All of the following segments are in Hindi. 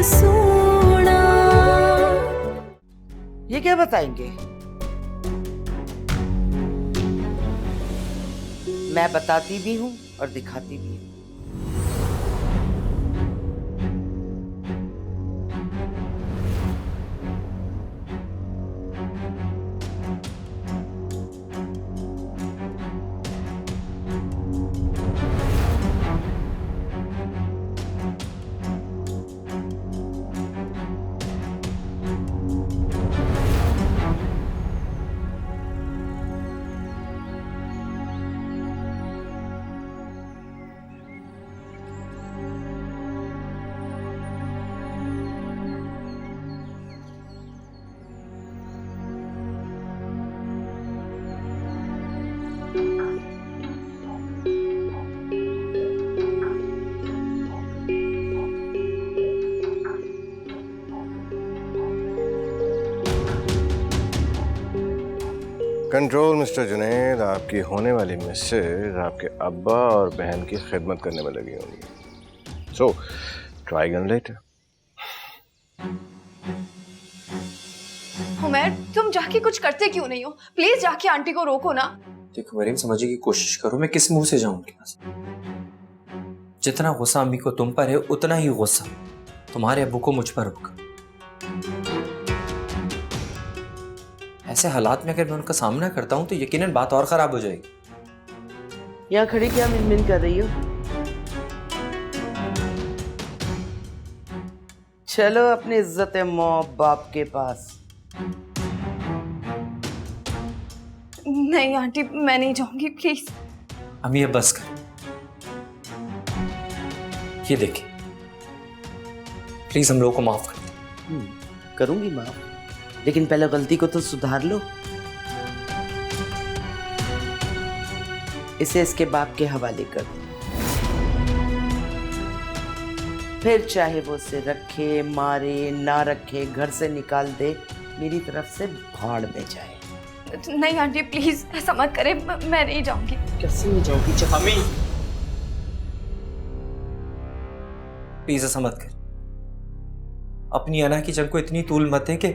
सोना। ये क्या बताएंगे? मैं बताती भी हूँ और दिखाती भी हूँ। कंट्रोल मिस्टर जुनैद, आपकी होने वाली मिसेज आपके अब्बा और बहन की खिदमत करने में लगी होंगी। So try again later. Umar, तुम जाके कुछ करते क्यों नहीं हो? प्लीज जाके आंटी को रोको ना। देखो मरीम, समझने की कोशिश करो, मैं किस मुंह से जाऊं उनके पास? जितना गुस्सा अम्मी को तुम पर है उतना ही गुस्सा तुम्हारे अब्बू को मुझ पर होगा। ऐसे हालात में अगर मैं उनका सामना करता हूं तो यकीनन बात और खराब हो जाएगी। यहाँ खड़ी क्या मिनमिन कर रही हो? चलो अपनी इज्जत माँ बाप के पास। नहीं आंटी, मैं नहीं जाऊंगी, प्लीज। अम्मी अब बस कर, ये देखिए प्लीज हम लोगों को माफ कर दो। करूंगी माफ, लेकिन पहले गलती को तो सुधार लो। इसे इसके बाप के हवाले कर दो, फिर चाहे वो उसे रखे, मारे, ना रखे, घर से निकाल दे, मेरी तरफ से भाड़ में जाए। नहीं आंटी प्लीज ऐसा मत करे, मैं नहीं जाऊंगी। कैसे नहीं जाऊंगी? अम्मी प्लीज ऐसा मत कर। अपनी अना की जंग को इतनी तूल मत दे कि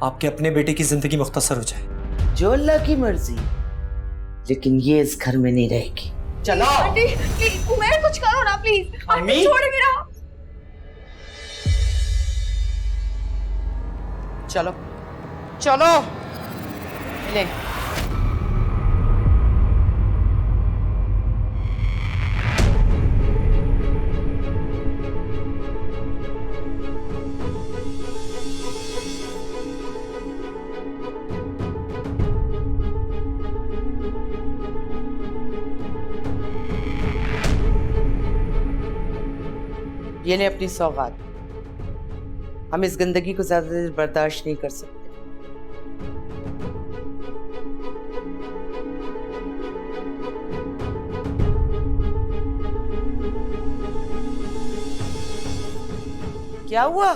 आपके अपने बेटे की जिंदगी मुख्तसर हो जाए। जो अल्लाह की मर्जी, लेकिन ये इस घर में नहीं रहेगी। चलो आंटी प्लीज, उमर कुछ करो ना प्लीज। आंटी छोड़ मेरा। चलो चलो ले। ये ले अपनी सौगात। हम इस गंदगी को ज्यादा देर बर्दाश्त नहीं कर सकते। क्या हुआ?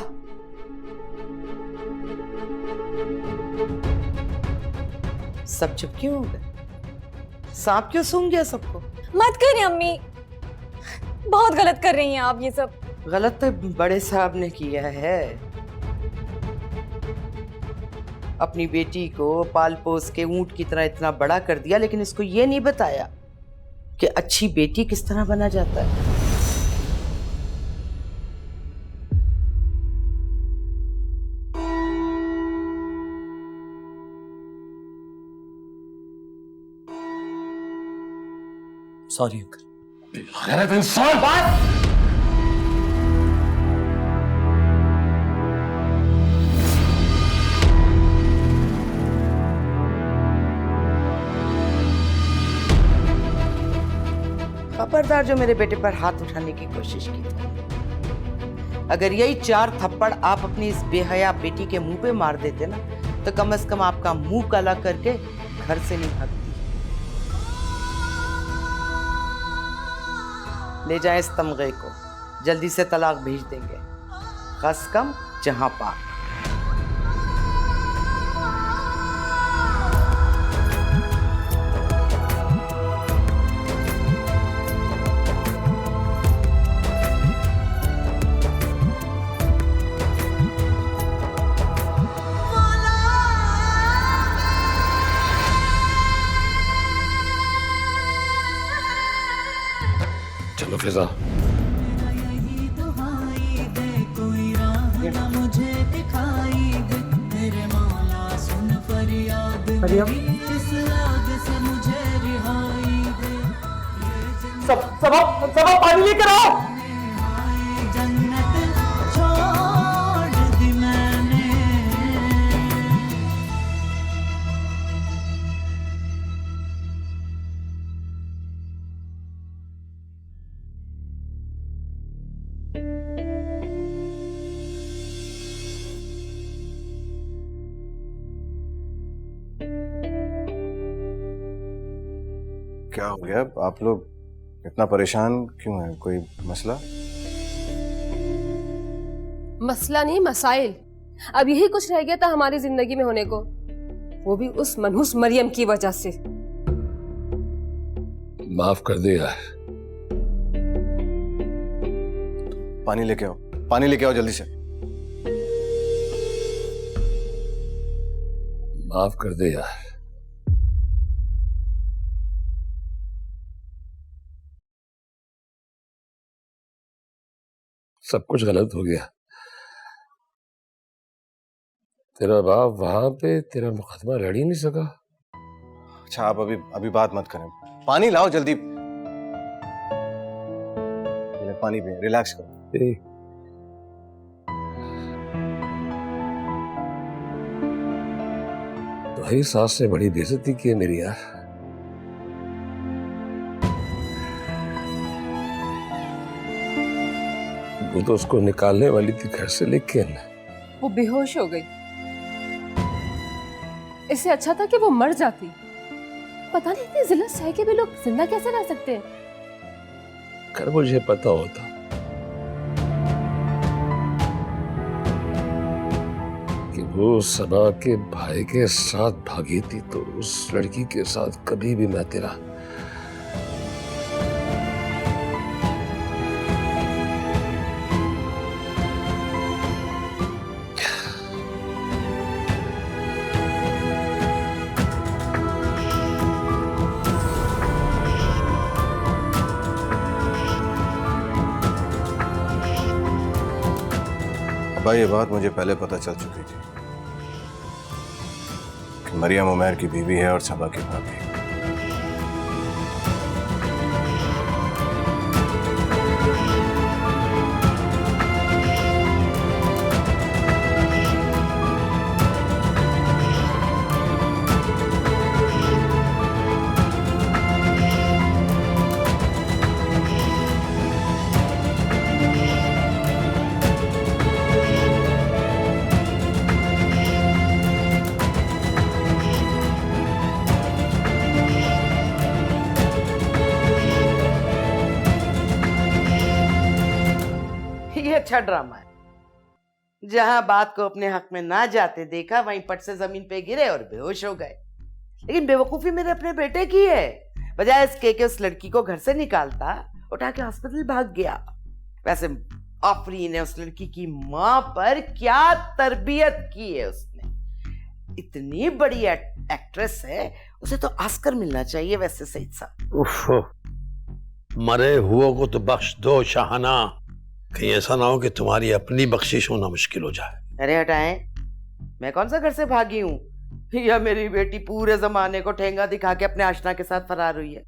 सब चुप क्यों हो गए? सांप क्यों सूंघ गया सबको? मत करिए अम्मी, बहुत गलत कर रही हैं आप। ये सब गलत तो बड़े साहब ने किया है। अपनी बेटी को पाल पोस के ऊंट की तरह इतना बड़ा कर दिया, लेकिन इसको ये नहीं बताया कि अच्छी बेटी किस तरह बना जाता है। Sorry uncle. गलत इंसान। खबरदार जो मेरे बेटे पर हाथ उठाने की कोशिश की थी। अगर यही 4 थप्पड़ आप अपनी इस बेहया बेटी के मुंह पे मार देते ना, तो कम से कम आपका मुंह काला करके घर से नहीं भागती। ले जाए इस तमगे को, जल्दी से तलाक भेज देंगे। खस कम जहां पाक। चलो फिजा। सब पानी लेकर आओ। क्या हो गया? आप लोग इतना परेशान क्यों हैं? कोई मसला? मसला नहीं, मसाइल। अब यही कुछ रह गया था हमारी जिंदगी में होने को, वो भी उस मनहूस मरियम की वजह से। माफ कर दे यार। पानी लेके आओ, पानी लेके आओ जल्दी से। माफ कर दे यार। सब कुछ गलत हो गया। तेरा बाप वहां पे तेरा मुकदमा लड़ ही नहीं सका। अच्छा आप अभी बात मत करें, पानी लाओ जल्दी। ये ले, पानी पिए, रिलैक्स करो। भाई सास ने बड़ी बेइज्जती की है मेरी यार। वो तो उसको निकालने वाली थी घर से, लेकिन वो बेहोश हो गई। इससे अच्छा था कि वो मर जाती। पता नहीं इतनी जिल्लत सह के भी लोग जिंदा कैसे रह सकते हैं। अगर मुझे पता होता कि वो सना के भाई के साथ भागी थी तो उस लड़की के साथ कभी भी मैं तेरा भाई ये बात मुझे पहले पता चल चुकी थी कि मरियम उमैर की बीवी है और सबा की भाभी। ये अच्छा ड्रामा है। जहां बात को अपने हक में ना जाते देखा वहीं पट से जमीन पे गिरे और बेहोश हो गए। लेकिन बेवकूफी मेरे अपने बेटे की है। बजाय इसके कि उस लड़की को घर से निकालता, उठा के हॉस्पिटल भाग गया। वैसे आफरीन ने उस लड़की की मां पर क्या तरबियत की है उसने। इतनी बड़ी एक्ट्रेस है, उसे तो ऑस्कर मिलना चाहिए वैसे सईद साहब। उफ, मरे हुओं को तो बख्श दो शाहना, कहीं ऐसा ना हो कि तुम्हारी अपनी बख्शिश होना मुश्किल हो जाए। अरे हटाएं, मैं कौन सा घर से भागी हूँ? या मेरी बेटी पूरे जमाने को ठेंगा दिखा के अपने आशना के साथ फरार हुई है?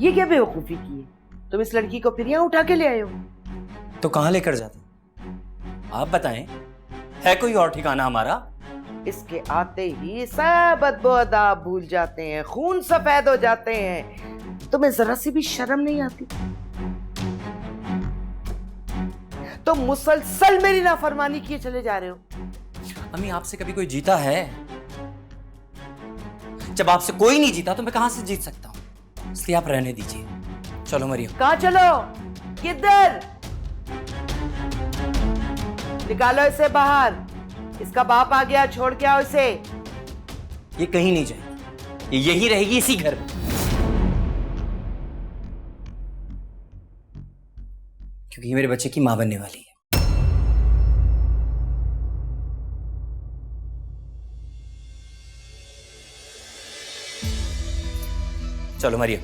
ये क्या बेवकूफी की है? तुम इस लड़की को फिर यहाँ उठा के ले आए हो। तो कहाँ लेकर जाते आप बताएं, है कोई और ठिकाना हमारा? इसके आते ही सब अदब भूल जाते हैं, खून सफेद हो जाते हैं। तुम्हें जरा सी भी शर्म नहीं आती? तो मुसलसल मेरी नाफरमानी किए चले जा रहे हो। अम्मी आपसे कभी कोई जीता है? जब आपसे कोई नहीं जीता तो मैं कहां से जीत सकता हूं? इसलिए आप रहने दीजिए। चलो मरियम। कहां चलो? किधर? निकालो इसे बाहर। इसका बाप आ गया, छोड़ के आओ इसे। ये कहीं नहीं जाएगी, ये यही रहेगी इसी घर में, क्योंकि ये मेरे बच्चे की मां बनने वाली है। चलो मरियम।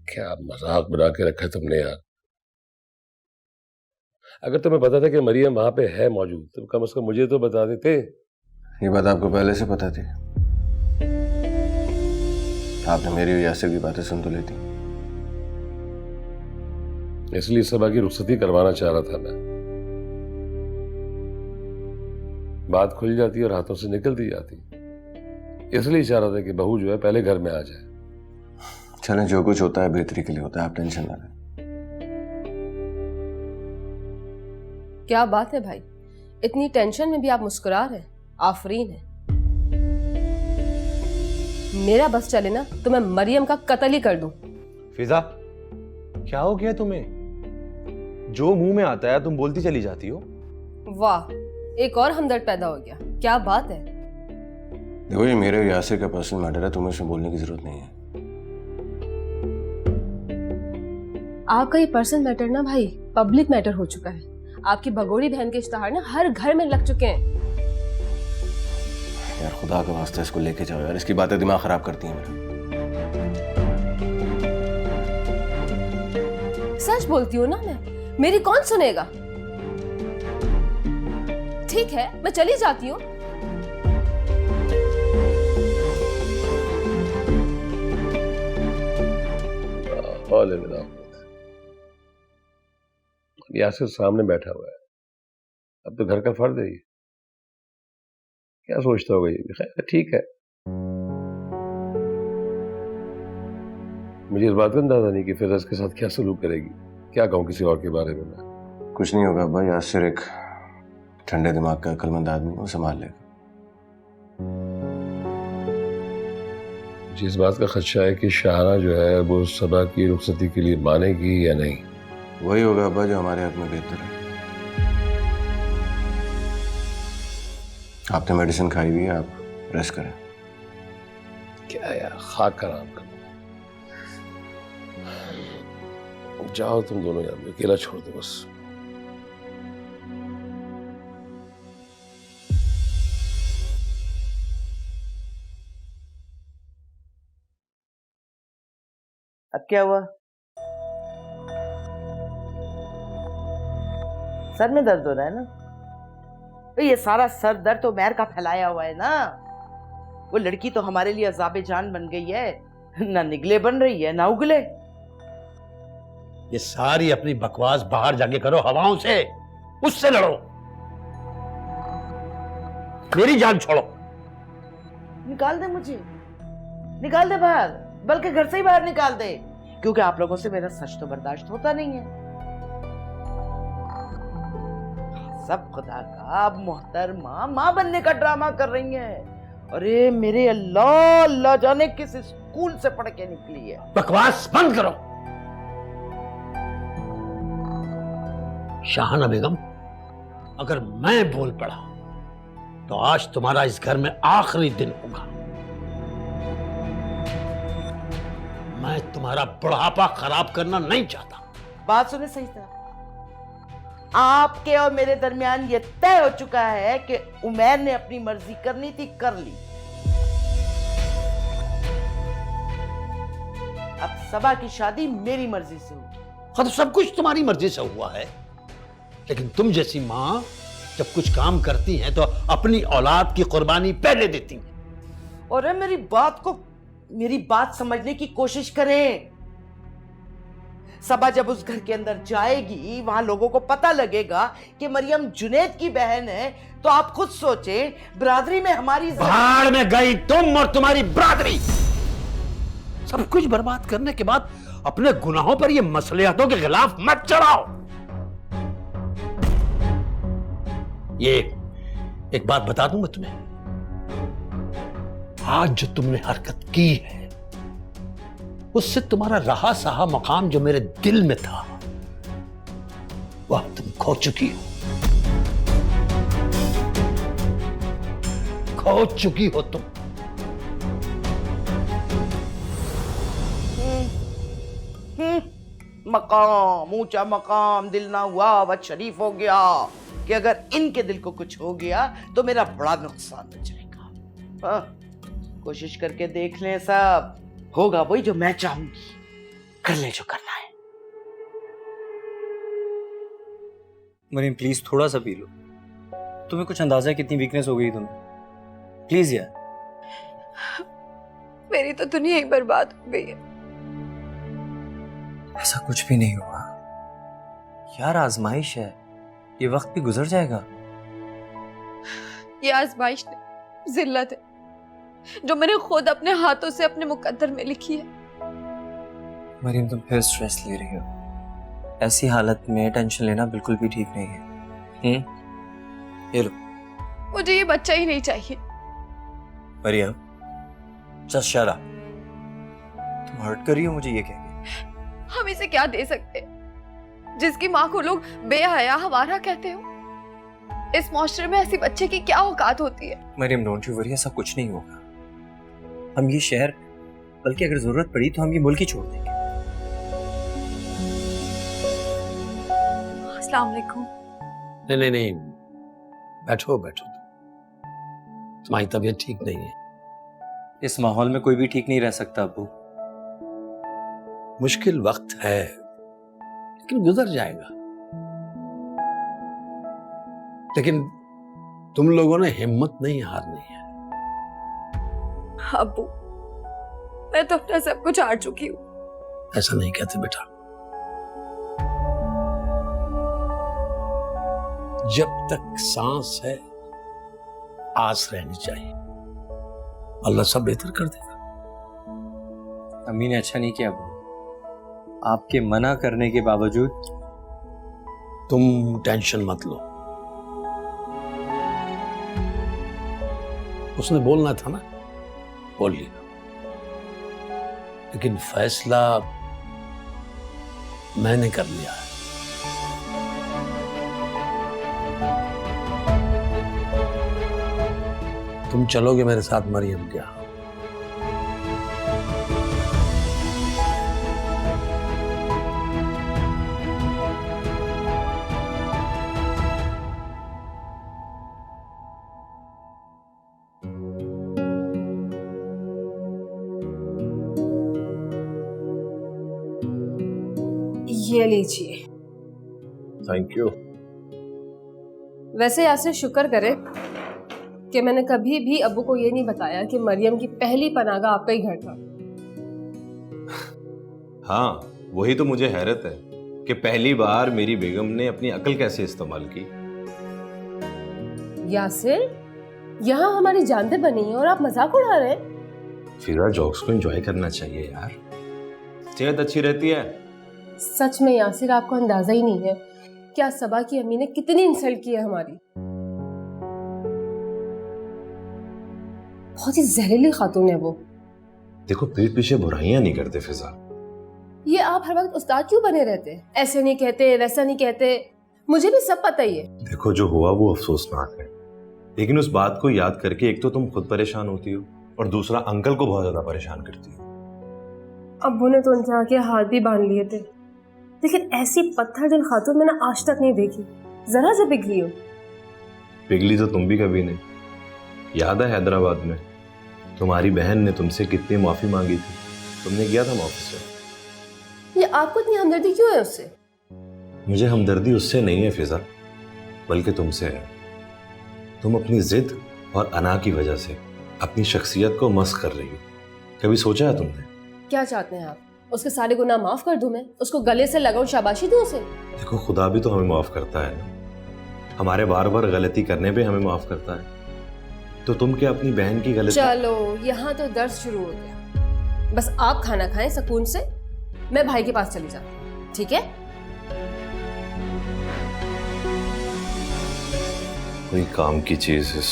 क्या मजाक बना के रखा है तुमने यार। अगर तुम्हें पता था कि मरियम वहां पे है मौजूद तो कम से कम मुझे तो बता देते। ये बात आपको पहले से पता थी? आपने मेरी और यासिर की बातें सुन तो ली थी। इसलिए सबा की रुखसती करवाना चाह रहा था मैं। बात खुल जाती और हाथों से निकलती जाती, इसलिए चाह रहा था कि बहू जो है पहले घर में आ जाए। चलें, जो कुछ होता है बेहतरी के लिए होता है, आप टेंशन ना लें। क्या बात है भाई, इतनी टेंशन में भी आप मुस्कुरा रहे हैं, आफरीन है। मेरा बस चले ना तो मैं मरियम का कत्ल ही कर दूं। फिजा, क्या हो गया तुम्हें? जो मुंह में आता है तुम बोलती चली जाती हो। वाह, एक और हमदर्द पैदा हो गया। क्या बात है? देखो, ये मेरे और यासिर का पर्सनल मैटर है, तुम्हें इसमें बोलने की जरूरत नहीं है। आपका ये पर्सनल मैटर ना भाई पब्लिक मैटर हो चुका है। आपकी भगोड़ी बहन के इश्तहार ना हर घर में लग चुके हैं। यार खुदा का वास्ता इसको लेके जाओ यार, इसकी बातें दिमाग खराब करती हैं मेरा। सच बोलती हूँ ना मैं, मेरी कौन सुनेगा? ठीक है, मैं चली जाती हूँ। यासिर सामने बैठा हुआ है, अब तो घर का फर्द है ये। क्या सोचता होगा ये? खैर ठीक है, मुझे इस बात का अंदाजा नहीं कि फिर इसके साथ क्या सलूक करेगी। क्या कहूँ किसी और के बारे में मैं। कुछ नहीं होगा भाई, यासिर एक ठंडे दिमाग का अक्लमंद आदमी, वो संभाल लेगा। मुझे इस बात का खदशा है कि शाहना जो है वो सबा की रुखसती के लिए मानेगी या नहीं। वही होगा अब्बा जो हमारे हक में बेहतर है। आपने मेडिसिन खाई हुई है, आप रेस्ट करें। क्या यार, खाक का नाम कर। जाओ तुम दोनों यार, अकेला छोड़ दो बस। अब क्या हुआ? सर में दर्द हो रहा है ना? तो ये सारा सर दर्द तो मैर का फैलाया हुआ है ना। वो लड़की तो हमारे लिए अज़ाबे जान बन गई है, ना निगले बन रही है ना उगले। ये सारी अपनी बकवास बाहर जाके करो, हवाओं से, उससे लड़ो, मेरी जान छोड़ो। निकाल दे मुझे, निकाल दे बाहर, बल्कि घर से ही बाहर निकाल दे, क्योंकि आप लोगों से मेरा सच तो बर्दाश्त होता नहीं है। सब खुदा का, अब मोहतरमा माँ बनने का ड्रामा कर रही हैं। अरे मेरे अल्लाह, अल्लाह जाने किस स्कूल से पढ़ के निकली है। बकवास बंद करो। शाहना बेगम, अगर मैं बोल पड़ा तो आज तुम्हारा इस घर में आखिरी दिन होगा। मैं तुम्हारा बुढ़ापा खराब करना नहीं चाहता। बात सुने सही तरह, आपके और मेरे दरमियान ये तय हो चुका है कि उमैर ने अपनी मर्जी करनी थी, कर ली। अब सबा की शादी मेरी मर्जी से होगी। हाँ, तो सब कुछ तुम्हारी मर्जी से हुआ है, लेकिन तुम जैसी माँ जब कुछ काम करती हैं तो अपनी औलाद की कुर्बानी पहले देती हैं। और मेरी बात समझने की कोशिश करें। सबा जब उस घर के अंदर जाएगी, वहां लोगों को पता लगेगा कि मरियम जुनैद की बहन है, तो आप खुद सोचें, बिरादरी में हमारी भाड़ में गई तुम और तुम्हारी बिरादरी। सब कुछ बर्बाद करने के बाद अपने गुनाहों पर ये मसलियतों के खिलाफ मत चढ़ाओ। ये एक बात बता दूंगा तुम्हें, आज जो तुमने हरकत की है उससे तुम्हारा रहा सहा मकाम जो मेरे दिल में था वह तुम खो चुकी हो। खो चुकी हो तुम। मकाम, ऊंचा मकाम, दिल ना हुआ वत शरीफ हो गया कि अगर इनके दिल को कुछ हो गया तो मेरा बड़ा नुकसान हो जाएगा। हाँ, कोशिश करके देख लें सब, होगा वही जो मैं चाहूंगी। कर ले जो करना है। मरीम प्लीज थोड़ा सा पी लो। तुम्हें कुछ अंदाजा है कितनी वीकनेस हो गई तुम्हें? प्लीज यार। मेरी तो दुनिया ही बर्बाद हो गई है। ऐसा कुछ भी नहीं हुआ यार, आजमाइश है, ये वक्त भी गुजर जाएगा। ये आजमाइश नहीं, जिल्लत है जो मैंने खुद अपने हाथों से अपने मुकद्दर में लिखी है। मरीम तुम फिर स्ट्रेस ले रही हो। ऐसी हालत में टेंशन लेना बिल्कुल भी ठीक नहीं है। ये लो। मुझे ये बच्चा ही नहीं चाहिए। Mariam just shut up. तुम हर्ट कर रही हो मुझे ये कह के। हम इसे क्या दे सकते जिसकी माँ को लोग बेहया हवारा कहते हो? इस माशरे में ऐसी बच्चे की क्या औकात होती है? मरियम डोंट यू वरी, ऐसा कुछ नहीं होगा। हम ये शहर, बल्कि अगर जरूरत पड़ी तो हम ये मुल्क ही छोड़ देंगे। अस्सलाम वालेकुम। नहीं नहीं नहीं, बैठो बैठो, तुम्हारी तबीयत ठीक नहीं है। इस माहौल में कोई भी ठीक नहीं रह सकता अब्बू। मुश्किल वक्त है लेकिन गुजर जाएगा। लेकिन तुम लोगों ने हिम्मत नहीं हारनी है। अब्बू, मैं तो अपना सब कुछ हार चुकी हूँ। ऐसा नहीं कहते बेटा, जब तक सांस है आस रहनी चाहिए। अल्लाह सब बेहतर कर देगा। अम्मी ने अच्छा नहीं किया अब्बू, आपके मना करने के बावजूद। तुम टेंशन मत लो, उसने बोलना था ना, बोल लिया। लेकिन फैसला मैंने कर लिया है। तुम चलोगे मेरे साथ मरियम के यहाँ। ये लीजिए। Thank you. वैसे यासिर शुक्र करे कि मैंने कभी भी अब्बू को ये नहीं बताया कि मरियम की पहली पनागा आपका ही घर था। हाँ, वही तो मुझे हैरत है कि पहली बार मेरी बेगम ने अपनी अकल कैसे इस्तेमाल की। यासिर, यहाँ हमारी जानते बनी है और आप मजाक उड़ा रहे हैं। फिजा, जोक्स को एंजॉय करना चाहिए यार, सेहत अच्छी रहती है। सच में यासिर, आपको अंदाजा ही नहीं है क्या सबा की अम्मी ने कितनी इंसल्ट की है हमारी। बहुत ही जहरीली खातून है वो। देखो, पीठ पीछे बुराइयां नहीं करते फिजा। ये आप हर वक्त उस्ताद क्यों बने रहते हैं? ऐसे नहीं कहते, वैसा नहीं कहते, मुझे भी सब पता ही है। देखो, जो हुआ वो अफसोसनाक है, लेकिन उस बात को याद करके एक तो तुम खुद परेशान होती हो और दूसरा अंकल को बहुत ज्यादा परेशान करती हो। अब्बू ने तो उनके आके हाथ भी बांध लिए थे, लेकिन ऐसी पत्थर दिल खातून मैंने आज तक नहीं देखी, जरा से पिघली हो। पिघली तो तुम भी कभी नहीं। याद है हैदराबाद में तुम्हारी बहन ने तुमसे कितनी माफी मांगी थी, तुमने किया था माफी से। ये आपको इतनी हमदर्दी क्यों है उससे? मुझे हमदर्दी उससे नहीं है फिजा, बल्कि तुमसे है। तुम अपनी जिद और अना की वजह से अपनी शख्सियत को मस्क कर रही हो। कभी सोचा है तुमने? क्या चाहते हैं आप? उसके सारे गुनाह माफ कर दूं मैं? उसको गले से लगाऊं, शाबाशी दूं उसे? देखो, खुदा भी तो हमें माफ करता है ना, हमारे बार बार गलती करने पे हमें माफ करता है। तो तुम क्या अपनी बहन की गलती? चलो, यहाँ तो दर्द शुरू हो गया। बस आप खाना खाएं सुकून से, मैं भाई के पास चली जाती हूँ, ठीक है? कोई काम की चीज इस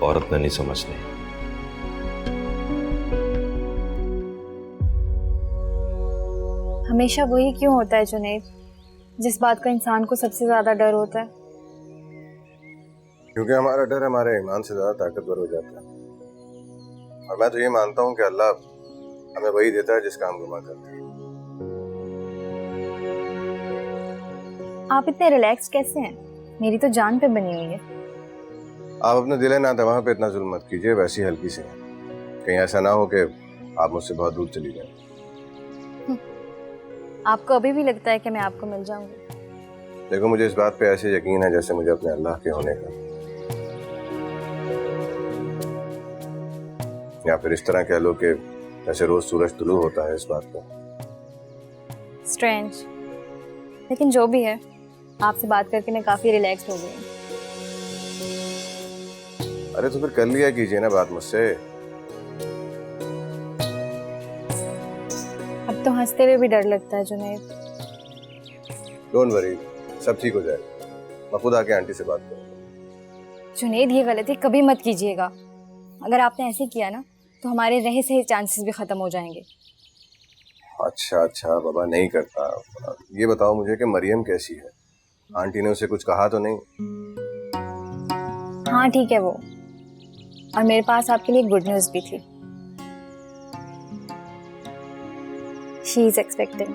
औरत ने नहीं समझनी। हमेशा वही क्यों होता है जुनैद, जिस बात का इंसान को सबसे ज्यादा डर होता है? क्योंकि हमारा डर हमारे ईमान से ज्यादा ताकतवर हो जाता है। और मैं तो ये मानता हूँ कि अल्लाह हमें वही देता है जिसका हम गुमा करते हैं। आप इतने रिलैक्स कैसे हैं? मेरी तो जान पे बनी हुई है। आप अपने दिल ना दवा पे इतना जुल्म मत कीजिए, वैसी हल्की से कहीं ऐसा ना हो कि आप मुझसे बहुत दूर चली जाए। आपको अभी भी लगता है कि मैं आपको मिल जाऊंगी? देखो, मुझे इस बात पे ऐसे यकीन है जैसे मुझे अपने अल्लाह के होने का, या फिर इस तरह कह लो कि जैसे रोज सूरज तुलू होता है इस बात को। स्ट्रेंज, लेकिन जो भी है, आपसे बात करके मैं काफी रिलैक्स हो गई हूँ। अरे तो फिर कर लिया कीजिए ना बात मुझसे। अब तो हंसते हुए भी डर लगता है जुनैद। डोंट वरी, सब ठीक हो जाएगा। मैं खुद आके आंटी से बात करूँगा। जुनैद, ये गलती कभी मत कीजिएगा। अगर आपने ऐसे किया ना तो हमारे रहे सही चांसेस भी खत्म हो जाएंगे। अच्छा अच्छा बाबा, नहीं करता। ये बताओ मुझे कि मरियम कैसी है? आंटी ने उसे कुछ कहा तो नहीं? हाँ ठीक है वो, और मेरे पास आपके लिए गुड न्यूज़ भी थी। She is expecting.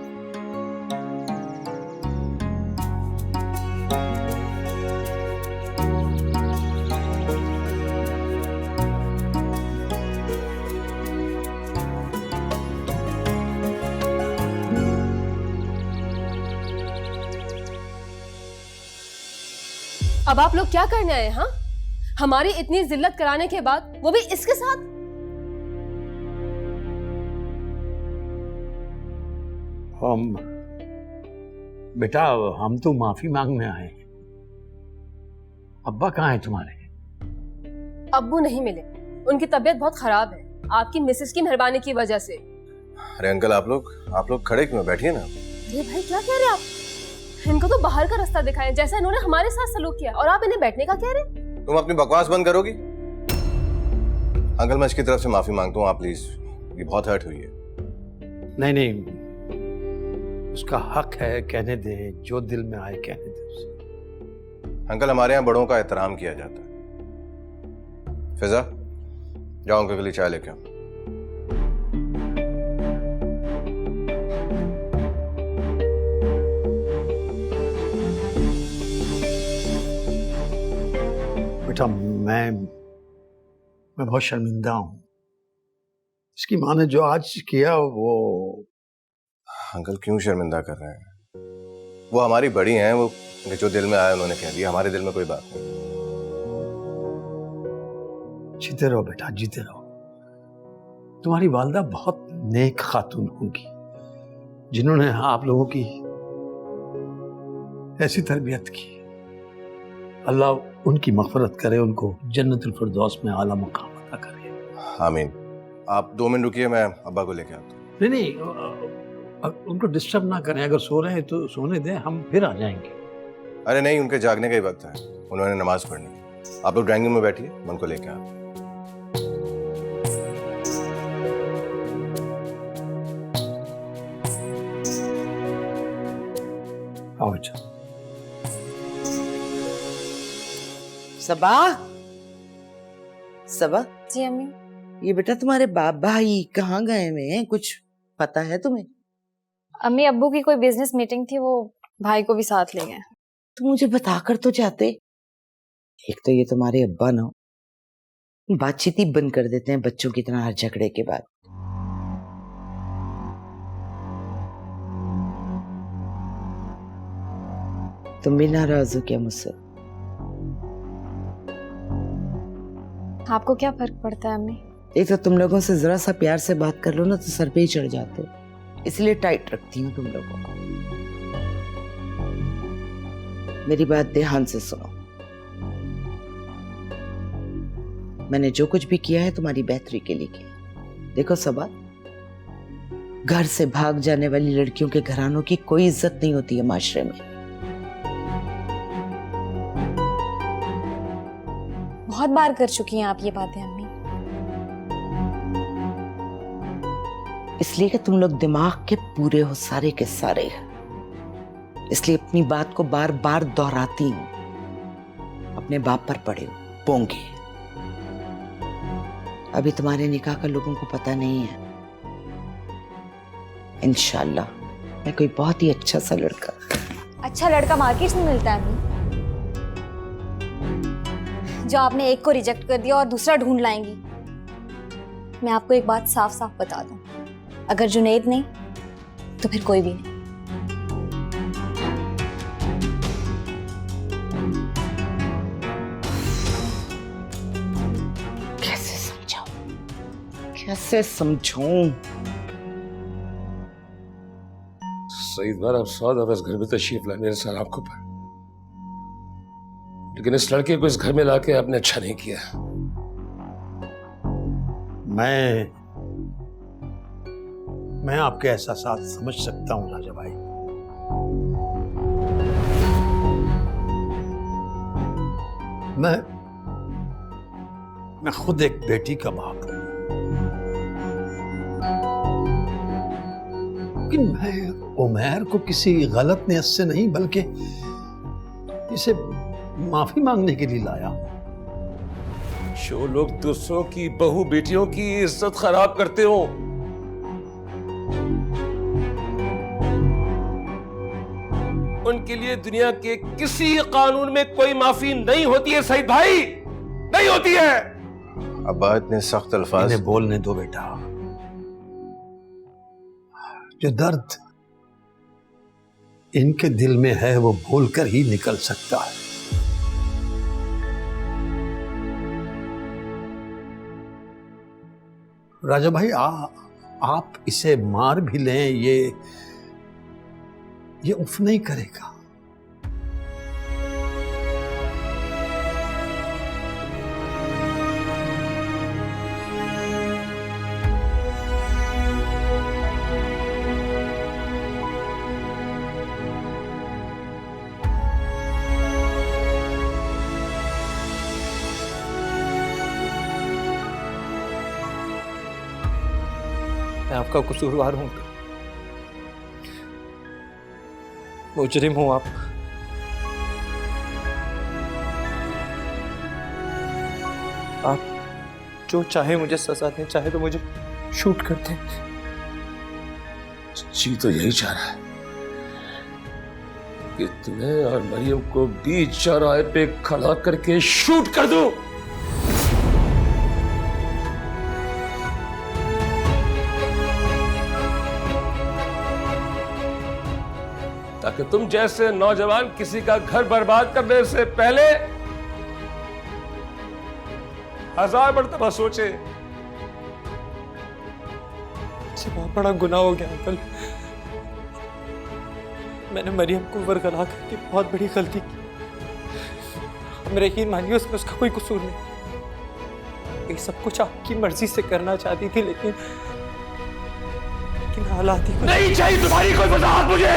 अब आप लोग क्या करने आए? हाँ, हमारी इतनी जिल्लत कराने के बाद वो भी इसके साथ। हम बेटा, हम तो माफी मांगने आए हैं। अब्बा कहाँ है तुम्हारे? अब्बू नहीं मिले, उनकी तबीयत बहुत खराब है आपकी मिसेस की मेहरबानी की वजह से। अरे अंकल, आप लोग खड़े क्यों? बैठिए ना। अरे भाई, क्या कह रहे हैं आप? इनको तो बाहर का रास्ता दिखाएं जैसा इन्होंने हमारे साथ सलूक किया, और आप इन्हें बैठने का कह रहे हैं? तुम अपनी बकवास बंद करोगी? अंकल, मैं इसकी तरफ से माफी मांगता हूँ, आप प्लीज। ये बहुत हर्ट हुई है। नहीं नहीं, उसका हक है, कहने दे, जो दिल में आए कहने दे उसे। अंकल, हमारे यहाँ बड़ों का एहतराम किया जाता है। फिजा, जाओ अंकल के लिए चाय लेके आओ। बेटा, मैं बहुत शर्मिंदा हूँ। इसकी माँ ने जो आज किया वो। अंकल, क्यों शर्मिंदा कर रहे हैं? वो हमारी बड़ी हैं, वो जो दिल में आया उन्होंने कह दिया। हमारे दिल में कोई बात नहीं। जीते रहो बेटा, जीते रहो। तुम्हारी वालदा बहुत नेक खातून होंगी, जिन्होंने आप लोगों की ऐसी तरबियत की। अल्लाह उनकी मग़फ़िरत करे, उनको जन्नतुल फिरदौस में आला मकाम अता करे। आमीन। आप 2 मिनट रुकिए, मैं अब्बा को लेके आता हूँ। नहीं, उनको डिस्टर्ब ना करें। अगर सो रहे हैं तो सोने दें, हम फिर आ जाएंगे। अरे नहीं, उनके जागने का ही वक्त है, उन्होंने नमाज पढ़नी है। आप लोग ड्राइंग रूम में बैठिए, मैं उनको लेके आता हूँ। आओ अच्छा। सबा, सबा, जी अम्मी। ये बेटा तुम्हारे बाप भाई कहाँ गए हुए हैं? कुछ पता है तुम्हें? अम्मी, अब्बू की कोई बिजनेस मीटिंग थी, वो भाई को भी साथ ले गए। तुम मुझे बताकर तो जाते। एक तो ये तुम्हारे अब्बा ना बातचीत ही बंद कर देते हैं बच्चों की तरह हर झगड़े के बाद। तुम भी नाराज हो क्या मुझसे? आपको क्या फर्क पड़ता है अम्मी? एक तो तुम लोगों से जरा सा प्यार से बात कर लो ना तो सर पे ही चढ़ जाते हो, इसलिए टाइट रखती हूँ तुम लोगों को। मेरी बात ध्यान से सुनो। मैंने जो कुछ भी किया है तुम्हारी बेहतरी के लिए किया। देखो सबा, घर से भाग जाने वाली लड़कियों के घरानों की कोई इज्जत नहीं होती है माशरे में। बहुत बार कर चुकी हैं आप ये बातें अम्मी। इसलिए कि तुम लोग दिमाग के पूरे हो सारे के सारे, इसलिए अपनी बात को बार बार दोहराती हूं। अपने बाप पर पड़े हो, पोंगे। अभी तुम्हारे निकाह का लोगों को पता नहीं है। इंशाल्लाह मैं कोई बहुत ही अच्छा सा लड़का। अच्छा लड़का मार्केट में मिलता है अम्मी, जो आपने एक को रिजेक्ट कर दिया और दूसरा ढूंढ लाएंगी। मैं आपको एक बात साफ साफ बता दूं, अगर जुनैद नहीं तो फिर कोई भी नहीं। कैसे समझाऊं? सईद बार आप 100 दफा इस घर में तशरीफ लाए मेरे साथ आंखों पर, लेकिन इस लड़के को इस घर में लाके आपने अच्छा नहीं किया। मैं आपके एहसासात समझ सकता हूं राजा भाई। मैं खुद एक बेटी का बाप हूं, लेकिन मैं उमैर को किसी गलत नियत से नहीं बल्कि इसे माफी मांगने के लिए लाया। जो लोग दूसरों की बहू बेटियों की इज्जत खराब करते हो, उनके लिए दुनिया के किसी कानून में कोई माफी नहीं होती है सईद भाई, नहीं होती है। अब्बा इतने सख्त अल्फाज इन्हें बोलने दो बेटा। जो दर्द इनके दिल में है वो बोलकर ही निकल सकता है। राजा भाई आप इसे मार भी लें, ये उफ नहीं करेगा। मैं आपका कसूरवार हूं, मुजरिम हूं आप। आप जो चाहे मुझे सजा दें, चाहे तो मुझे शूट कर दें। जी तो यही चाह रहा है कि तुम्हें और मरियम को बीच चौराहे पे खड़ा करके शूट कर दूं। ताकि तुम जैसे नौजवान किसी का घर बर्बाद करने से पहले 1000 मरतबा सोचे। मुझसे बहुत बड़ा गुनाह हो गया अंकल। मैंने मरियम को वरगला करके बहुत बड़ी गलती की। मेरा यकीन मानिए उसमें उसका कोई कसूर नहीं। ये सब कुछ आपकी मर्जी से करना चाहती थी, लेकिन हालात ही नहीं चाहिए तुम्हारी कोई वजाहत मुझे।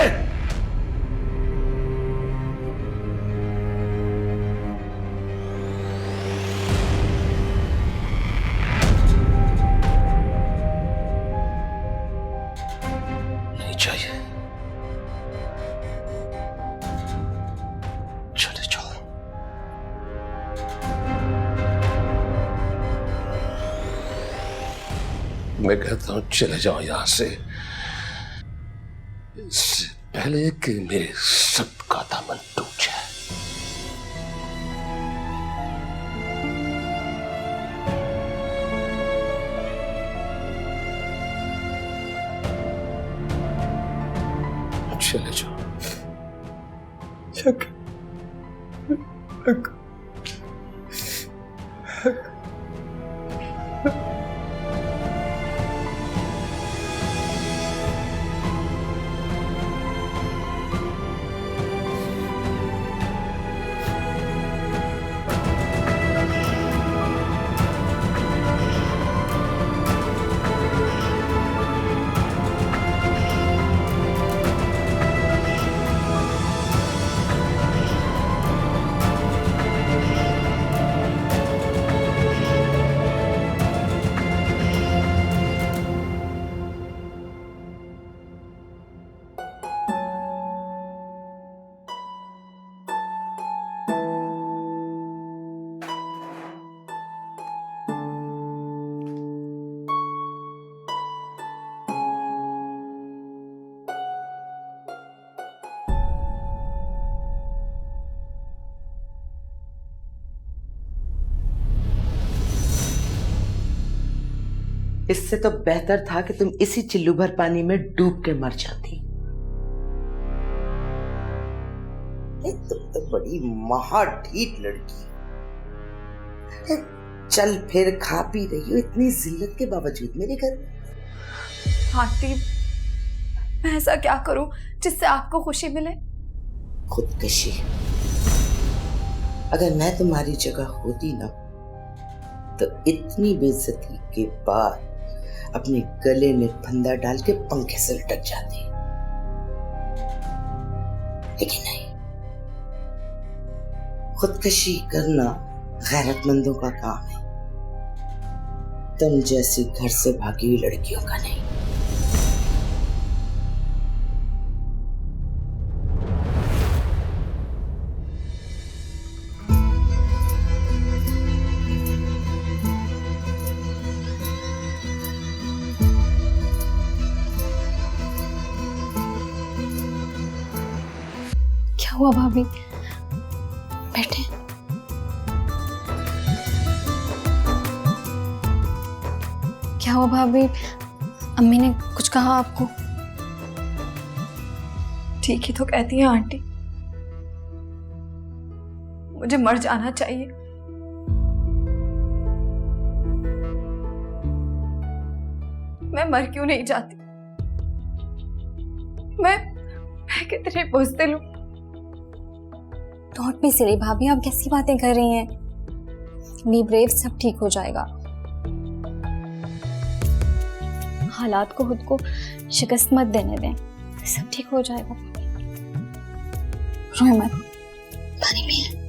मैं कहता हूं चले जाओ यहां से, इससे पहले कि मेरे सख्त का दामन टूट जाए। चले जाओ। इससे तो बेहतर था कि तुम इसी चिल्लू भर पानी में डूब के मर जाती। तुम तो बड़ी महाढीठ लड़की। चल फिर खा पी रही हो इतनी जिल्लत के बावजूद मेरे घर में। आंटी, मैं ऐसा क्या करूं जिससे आपको खुशी मिले? खुदकशी। अगर मैं तुम्हारी जगह होती ना तो इतनी बेइज्जती के बाद अपने गले में फंदा डाल के पंखे से लटक जाती, लेकिन नहीं। खुदकशी करना गैरतमंदों का काम है, तुम जैसी घर से भागी हुई लड़कियों का नहीं। क्या हुआ भाभी? बैठे। क्या हुआ भाभी? अम्मी ने कुछ कहा आपको? ठीक ही तो कहती है आंटी, मुझे मर जाना चाहिए। मैं मर क्यों नहीं जाती? मैं कितनी बुज़दिल हूं। डोंट बी सिली भाभी, आप कैसी बातें कर रही हैं? बी ब्रेव, सब ठीक हो जाएगा। हालात को खुद को शिकस्त मत देने दें, सब ठीक हो जाएगा। रोए मत, पानी पिए।